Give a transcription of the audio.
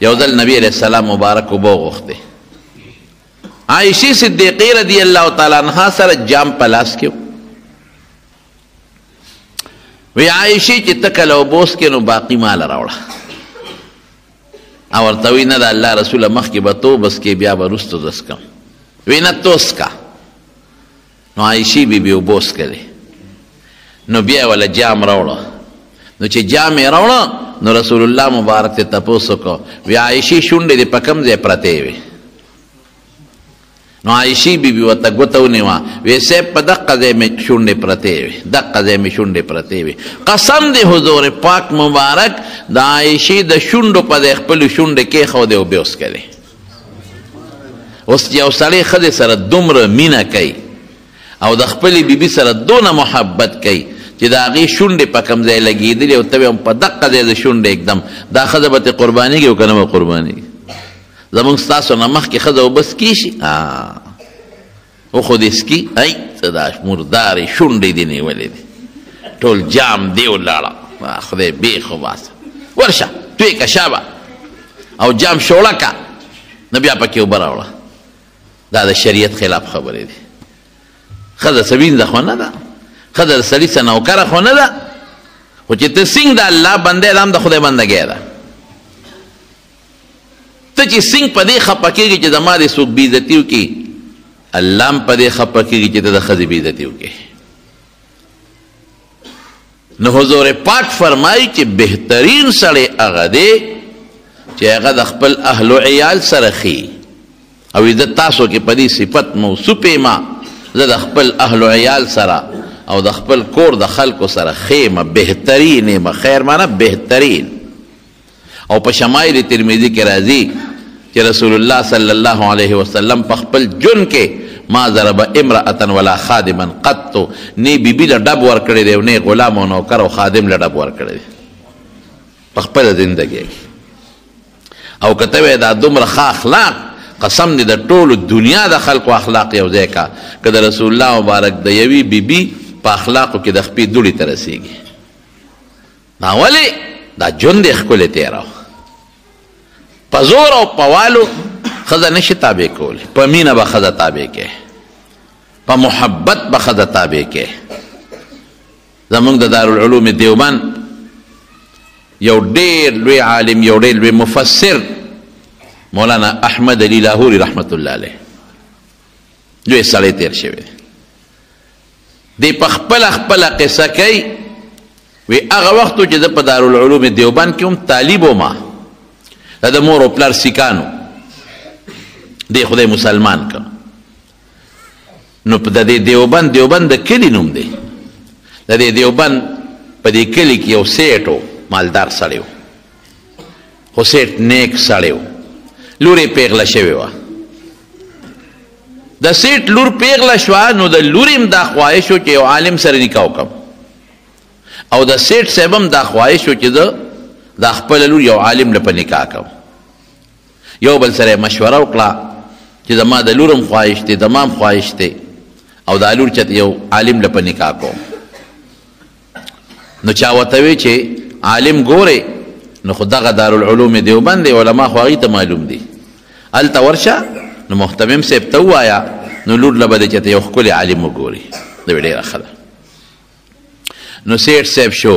یو ځل نبی علیہ السلام مبارک اوبه غوښتې عائشې صدیقې رضی الله تعالی عنها سره جام په لاس کې وی عائشې چې ته کله اوبه وڅښې نو باقي ماله راوړه او ورته وی نه د الله رسوله مخکې به تو بس کې بیا به وروسته زه څکم وی نه تو څکه نو عائشې بیبي اوبه وڅښلې نو بیا یې وله جام راوړه نو چې جام یې راوړه نو رسول الله مبارک ته تپوس وکړو وی عائشې شونډې دې په کوم ځای پرتې وې نو عائشې بیبي ورته ګوته ونیوه وی صاحب په دقه ځای مې شونډې پرتې وې دقه ځای مې شونډې پرتې وې قسم دی حضور پاک مبارک د عائشې د شونډو په ځای خپلې شونډې کېښودې او بیا وڅکلې اوس یو سړی ښځې سره دومره مینه کوي او د خپلې بیبي سره دونه محبت کوي چې د هغې شونډې په کوم ځای لګېدلې او ته به هم په دقه ځای د شونډې اکدم دا ښځه به ترې قربانېږي او که نه به قربانېږي زمونږ ستاسو نه مخکې ښځه اوبه څکي شي او خو دې څکي ای څه دا مردارې شونډې دې نیولې دي ټول جام دې ولاړه خدای بیخ وباسه ورشه توی که شابه او جام شوړه که نه بیا پکې اوبه راوړه دا د شریعت خلاف خبرې دي ښځه څه وینځه خو نه ده ښځه د سړي څه نوکره خو نه ده خو چې ته سینګ د الله بنده دا هم د خدای بندګۍ ده ته چې سینګ په دې خفه کېږي چې زما دې څوک بېعزتي وکړي الله هم په دې خفه کېږي چې ته د ښځې بېعزتي وکړي نو حضور پاک فرمایي چې بهترین سړی هغه دی چې هغه د خپل اهل و عیال سره ښي او زه تاسو کې په دې صفت موصوف یم زه د خپل اهل و عیال سره او د خپل کور د خلکو سره خیمه بهترین یم خیر معنی بهترین او په شمایل ترمذی کې راځي چې رسول الله صلی الله علیه وسلم په خپل جون کې ما ضرب امرأة ولا خادما قط نه بیبي له ډب ورکړی دی نه غلام او نوکر او خادم له ډب ورکړی دی په خپل زندګۍ او کته وې دا دومره ښه اخلاق قسم دې د ټولو دنیا د خلکو اخلاق یو ځای کا که د رسول الله مبارک د یوې بیبي په اخلاقو کې د خپې دوړې ته رسېږي دا ولې دا ژوند یې ښکلی تېراو په زور او په والو ښځه نشي تابع کولی په مینه به ښځه تابع کې په محبت به ښځه تابع کې زمونږ د دارالعلوم دیوبند یو ډېر لوی عالم یو ډېر لوی مفسر مولانا احمد علی لاهوري رحمت الله علیه لوی سړی تېر شوی دی په خپله قصه کوي وی هغه وختو چې زه په دارالعلوم دیوبند کې هم طالب وم دا د مور او پلار سیکانو دی خدای مسلمان که نو په د دې دیوبند د کلي نوم دی د دې دیوبند په دې کلي کې یو سیټ و مالدار سړی و خو سیټ نیک سړی و لور یې پیغله شوې وه د سیټ لور پیغله شوه نو د لور هم دا خواهش و چې یو عالم سره نکاح وکړم او د سیټ صاحب هم دا خواهش و چې زه دا خپله لور یو عالم له په نکاح کوم یو بل سره مشوره وکړه چې زما د لور هم خواهش دی زما هم خواهش دی او دا لور چې یو عالم له په نکاح کوم نو چا ورته وی چې عالم ګورې نو خو دغه دارالعلوم دیوبند دی علما خو هغې ته معلوم دي هلته ورشه نو محتمم صاحب ته ووایه نو لور له به دی چې یو ښکلی عالم وګوري دا به ډېره ښه ده نو سیټ صاحب شو